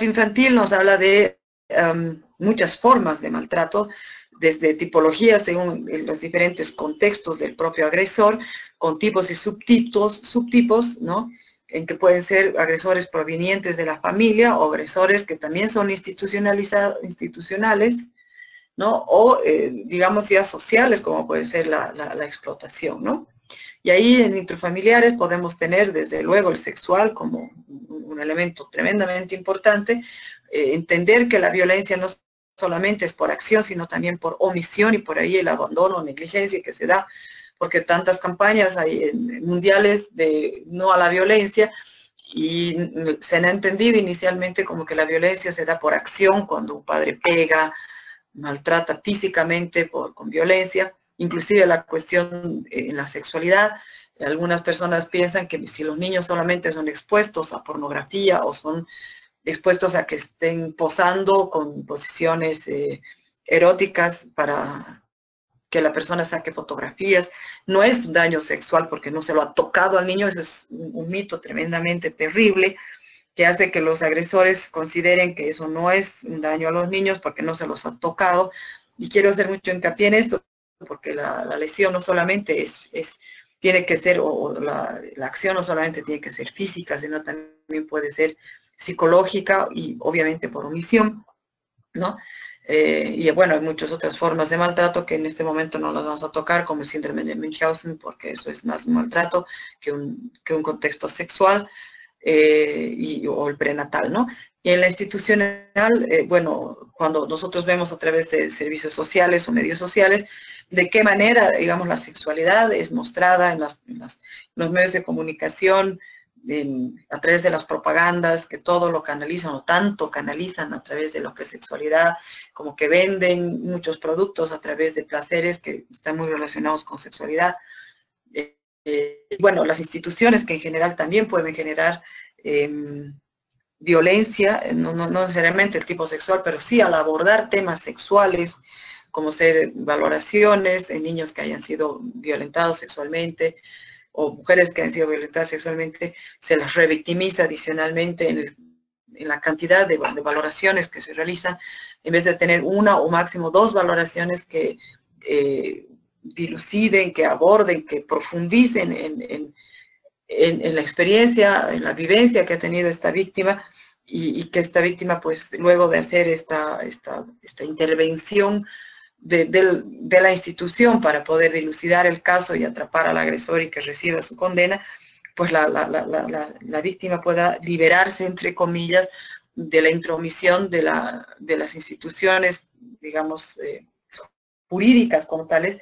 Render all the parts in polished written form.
maltrato infantil nos habla de muchas formas de maltrato, desde tipologías según los diferentes contextos del propio agresor, con tipos y subtipos, ¿no? En que pueden ser agresores provenientes de la familia o agresores que también son institucionales, ¿no? O, digamos, ya sociales, como puede ser la explotación, ¿no? Y ahí en intrafamiliares podemos tener, desde luego, el sexual como un elemento tremendamente importante, entender que la violencia no solamente es por acción, sino también por omisión, y por ahí el abandono o negligencia que se da, porque tantas campañas hay mundiales de no a la violencia, y se han entendido inicialmente como que la violencia se da por acción, cuando un padre pega, maltrata físicamente con violencia, inclusive la cuestión en la sexualidad. Algunas personas piensan que si los niños solamente son expuestos a pornografía o son expuestos a que estén posando con posiciones eróticas para que la persona saque fotografías, no es un daño sexual porque no se lo ha tocado al niño. Eso es un mito tremendamente terrible que hace que los agresores consideren que eso no es un daño a los niños porque no se los ha tocado. Y quiero hacer mucho hincapié en esto, porque la lesión no solamente tiene que ser, o la acción no solamente tiene que ser física, sino también puede ser psicológica y obviamente por omisión, ¿no? Y bueno, hay muchas otras formas de maltrato que en este momento no las vamos a tocar, como el síndrome de Münchhausen, porque eso es más un maltrato que un contexto sexual, o el prenatal, ¿no? Y en la institucional, bueno, cuando nosotros vemos a través de servicios sociales o medios sociales, de qué manera, digamos, la sexualidad es mostrada en los medios de comunicación, a través de las propagandas, que todo lo canalizan, o tanto canalizan a través de lo que es sexualidad, como que venden muchos productos a través de placeres que están muy relacionados con sexualidad. Bueno, las instituciones que en general también pueden generar violencia, no necesariamente el tipo sexual, pero sí al abordar temas sexuales, como ser valoraciones en niños que hayan sido violentados sexualmente, o mujeres que han sido violentadas sexualmente, se las revictimiza adicionalmente en la cantidad de valoraciones que se realizan, en vez de tener una o máximo dos valoraciones que diluciden, que aborden, que profundicen en la experiencia, en la vivencia que ha tenido esta víctima, y que esta víctima, pues, luego de hacer esta intervención de la institución para poder dilucidar el caso y atrapar al agresor y que reciba su condena, pues la víctima pueda liberarse, entre comillas, de la intromisión de las instituciones, digamos, jurídicas como tales,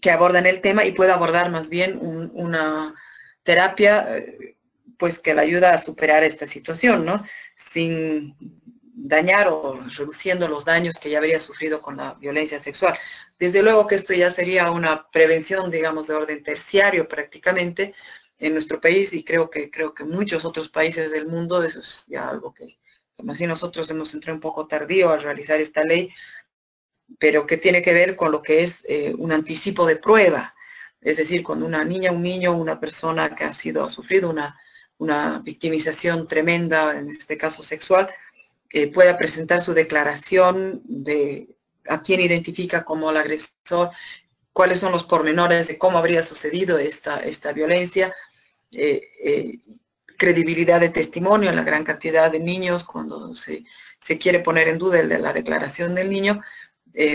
que abordan el tema, y pueda abordar más bien una terapia, pues, que la ayuda a superar esta situación, ¿no? Sin dañar o reduciendo los daños que ya habría sufrido con la violencia sexual. Desde luego que esto ya sería una prevención, digamos, de orden terciario prácticamente en nuestro país, y creo que en muchos otros países del mundo eso es ya algo que más bien nosotros hemos entrado un poco tardío a realizar esta ley, pero que tiene que ver con lo que es un anticipo de prueba. Es decir, cuando una niña, un niño, una persona que ha sufrido una victimización tremenda, en este caso sexual, pueda presentar su declaración de a quién identifica como el agresor, cuáles son los pormenores de cómo habría sucedido esta violencia, credibilidad de testimonio en la gran cantidad de niños cuando se quiere poner en duda la declaración del niño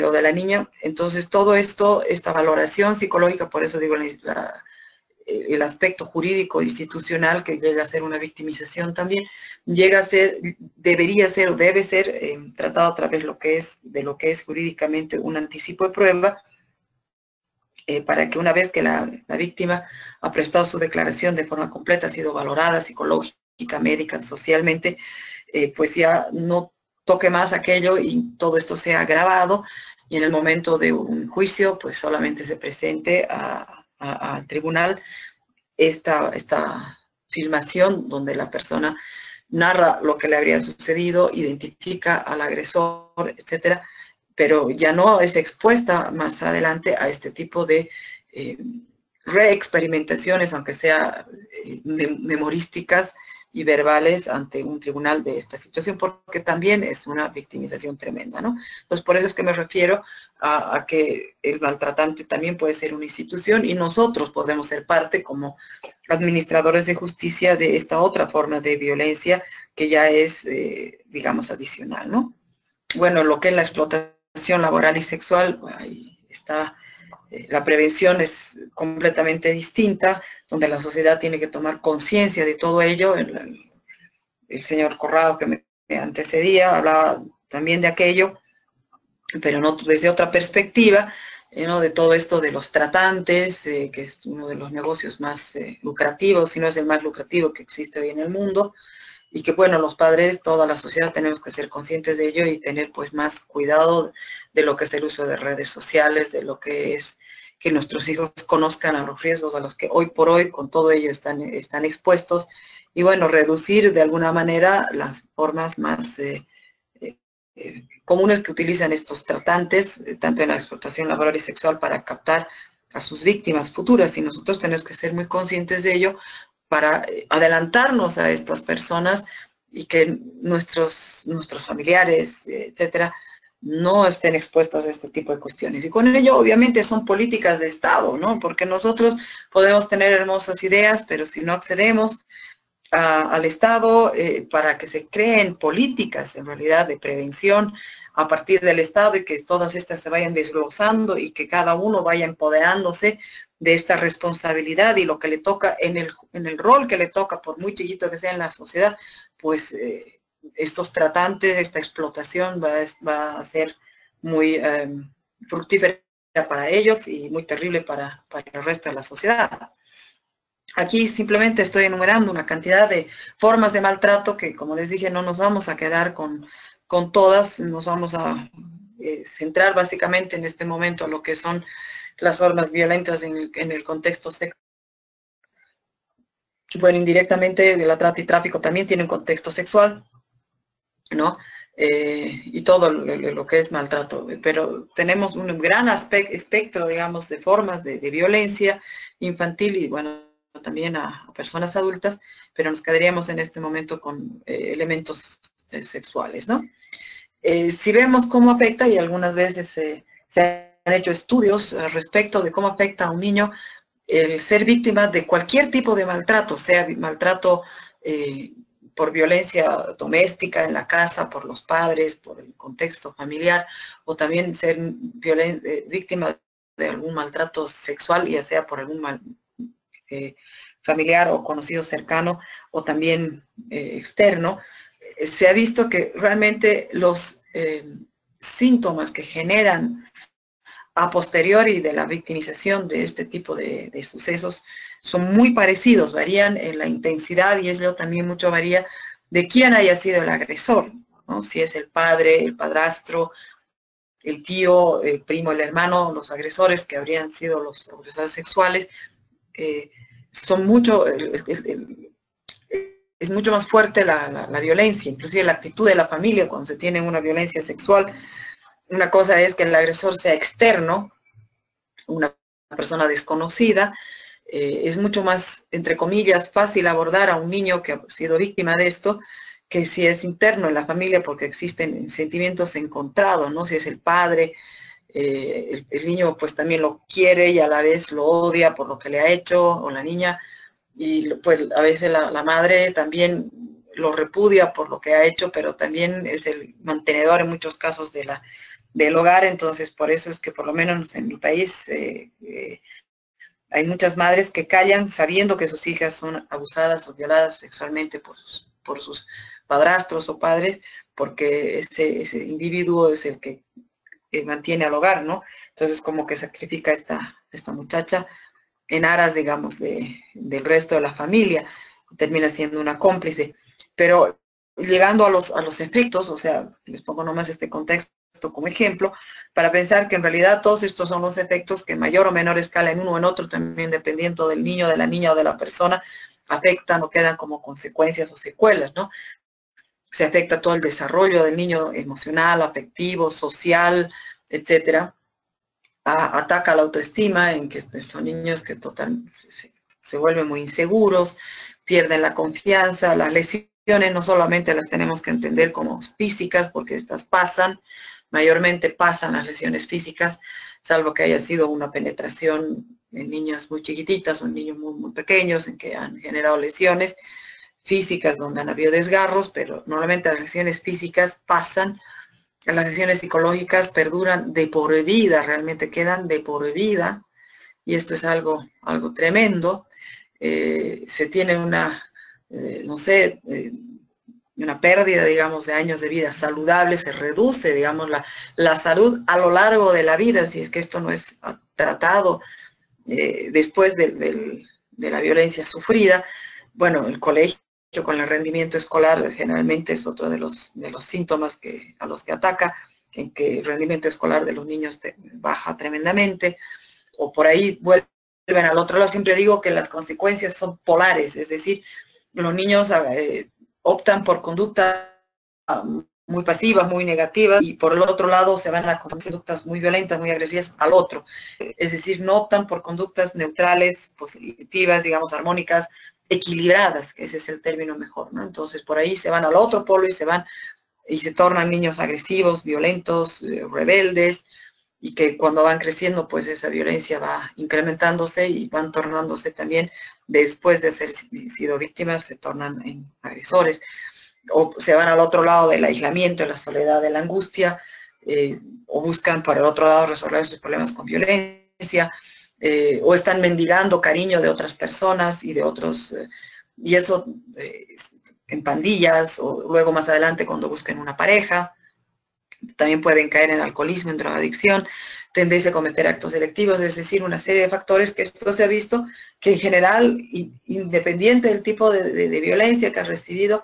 o de la niña. Entonces todo esto, esta valoración psicológica, por eso digo el aspecto jurídico institucional, que llega a ser una victimización también, llega a ser, debería ser o debe ser tratado a través de lo que es jurídicamente un anticipo de prueba, para que una vez que la víctima ha prestado su declaración de forma completa, ha sido valorada psicológica, médica, socialmente, pues ya no toque más aquello y todo esto sea grabado, y en el momento de un juicio pues solamente se presente al tribunal esta filmación donde la persona narra lo que le habría sucedido, identifica al agresor, etcétera, pero ya no es expuesta más adelante a este tipo de reexperimentaciones, aunque sea memorísticas, y verbales ante un tribunal de esta situación, porque también es una victimización tremenda, ¿no? Entonces, por eso es que me refiero a que el maltratante también puede ser una institución y nosotros podemos ser parte como administradores de justicia de esta otra forma de violencia que ya es, digamos, adicional, ¿no? Bueno, lo que es la explotación laboral y sexual, ahí está. La prevención es completamente distinta, donde la sociedad tiene que tomar conciencia de todo ello. El señor Corrado que me antecedía hablaba también de aquello, pero no desde otra perspectiva, ¿no? De todo esto de los tratantes, que es uno de los negocios más lucrativos, si no es el más lucrativo que existe hoy en el mundo, y que bueno, los padres, toda la sociedad tenemos que ser conscientes de ello y tener pues más cuidado de lo que es el uso de redes sociales, de lo que es que nuestros hijos conozcan a los riesgos a los que hoy por hoy con todo ello están expuestos, y bueno, reducir de alguna manera las formas más comunes que utilizan estos tratantes, tanto en la explotación laboral y sexual, para captar a sus víctimas futuras, y nosotros tenemos que ser muy conscientes de ello para adelantarnos a estas personas y que nuestros familiares, etcétera, no estén expuestos a este tipo de cuestiones. Y con ello, obviamente, son políticas de Estado, ¿no? Porque nosotros podemos tener hermosas ideas, pero si no accedemos al Estado para que se creen políticas, en realidad, de prevención a partir del Estado y que todas estas se vayan desglosando y que cada uno vaya empoderándose de esta responsabilidad y lo que le toca en el rol que le toca, por muy chiquito que sea en la sociedad, pues estos tratantes, esta explotación va a ser muy fructífera para ellos y muy terrible para el resto de la sociedad. Aquí simplemente estoy enumerando una cantidad de formas de maltrato que, como les dije, no nos vamos a quedar con todas, nos vamos a centrar básicamente en este momento lo que son las formas violentas en el contexto sexual. Bueno, indirectamente de la trata y tráfico también tiene un contexto sexual, ¿no? Y todo lo que es maltrato, pero tenemos un gran espectro, digamos, de formas de violencia infantil y, bueno, también a personas adultas, pero nos quedaríamos en este momento con elementos sexuales, ¿no? Si vemos cómo afecta, y algunas veces se han hecho estudios respecto de cómo afecta a un niño el ser víctima de cualquier tipo de maltrato, sea maltrato por violencia doméstica en la casa, por los padres, por el contexto familiar, o también ser víctima de algún maltrato sexual, ya sea por algún familiar o conocido cercano, o también externo. Se ha visto que realmente los síntomas que generan a posteriori de la victimización de este tipo de sucesos son muy parecidos, varían en la intensidad y eso también mucho varía de quién haya sido el agresor, ¿no? Si es el padre, el padrastro, el tío, el primo, el hermano, los agresores que habrían sido los agresores sexuales, son mucho, es mucho más fuerte la violencia, inclusive la actitud de la familia cuando se tiene una violencia sexual. Una cosa es que el agresor sea externo, una persona desconocida, es mucho más, entre comillas, fácil abordar a un niño que ha sido víctima de esto, que si es interno en la familia, porque existen sentimientos encontrados, ¿no? Si es el padre, el niño pues también lo quiere y a la vez lo odia por lo que le ha hecho, o la niña, y pues a veces la madre también lo repudia por lo que ha hecho, pero también es el mantenedor en muchos casos del hogar. Entonces por eso es que por lo menos en mi país hay muchas madres que callan sabiendo que sus hijas son abusadas o violadas sexualmente por sus padrastros o padres, porque ese individuo es el que mantiene al hogar, ¿no? Entonces como que sacrifica a esta muchacha en aras, digamos, del resto de la familia, termina siendo una cómplice. Pero llegando a los efectos, o sea, les pongo nomás este contexto como ejemplo, para pensar que en realidad todos estos son los efectos que en mayor o menor escala en uno o en otro, también dependiendo del niño, de la niña o de la persona, afectan o quedan como consecuencias o secuelas, ¿no? Se afecta todo el desarrollo del niño emocional, afectivo, social, etcétera. Ataca la autoestima, en que son niños que se vuelven muy inseguros, pierden la confianza. Las lesiones no solamente las tenemos que entender como físicas, porque estas pasan, mayormente pasan las lesiones físicas, salvo que haya sido una penetración en niñas muy chiquititas o en niños muy, muy pequeños en que han generado lesiones físicas donde han habido desgarros, pero normalmente las lesiones físicas pasan. Las lesiones psicológicas perduran de por vida, realmente quedan de por vida, y esto es algo tremendo. Se tiene una, no sé, una pérdida, digamos, de años de vida saludable, se reduce, digamos, la salud a lo largo de la vida, si es que esto no es tratado después de la violencia sufrida. Bueno, el colegio con el rendimiento escolar generalmente es otro de los síntomas a los que ataca, en que el rendimiento escolar de los niños baja tremendamente, o por ahí vuelven al otro lado. Siempre digo que las consecuencias son polares, es decir, los niños optan por conductas muy pasivas, muy negativas, y por el otro lado se van a conductas muy violentas, muy agresivas al otro. Es decir, no optan por conductas neutrales, positivas, digamos, armónicas, equilibradas, que ese es el término mejor, ¿no? Entonces, por ahí se van al otro polo y se tornan niños agresivos, violentos, rebeldes, y que cuando van creciendo, pues esa violencia va incrementándose y van tornándose también, después de haber sido víctimas, se tornan en agresores, o se van al otro lado del aislamiento, de la soledad, de la angustia, o buscan por el otro lado resolver sus problemas con violencia, o están mendigando cariño de otras personas y de otros, y eso en pandillas, o luego más adelante cuando busquen una pareja. También pueden caer en alcoholismo, en drogadicción, tendencia a cometer actos delictivos, es decir, una serie de factores que esto se ha visto que en general, independiente del tipo de violencia que ha recibido,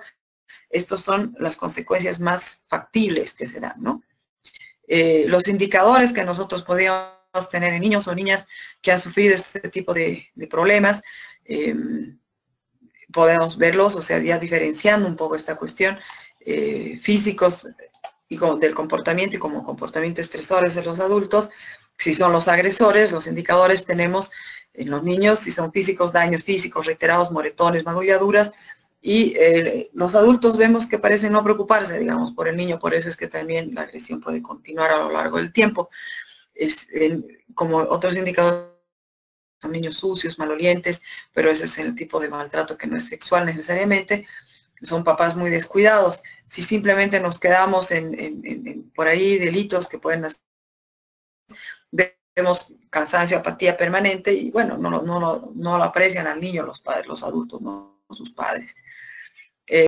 estos son las consecuencias más factibles que se dan, ¿no? Los indicadores que nosotros podríamos tener en niños o niñas que han sufrido este tipo de problemas, podemos verlos, o sea, ya diferenciando un poco esta cuestión, físicos y del comportamiento y como comportamiento estresores en los adultos. Si son los agresores, los indicadores tenemos en los niños, si son físicos, daños físicos reiterados, moretones, magulladuras, y los adultos vemos que parecen no preocuparse, digamos, por el niño. Por eso es que también la agresión puede continuar a lo largo del tiempo. Como otros indicadores, son niños sucios, malolientes, pero ese es el tipo de maltrato que no es sexual necesariamente. Son papás muy descuidados. Si simplemente nos quedamos por ahí delitos que pueden hacer, vemos cansancio, apatía permanente, y bueno, no lo aprecian al niño los padres, los adultos, no sus padres.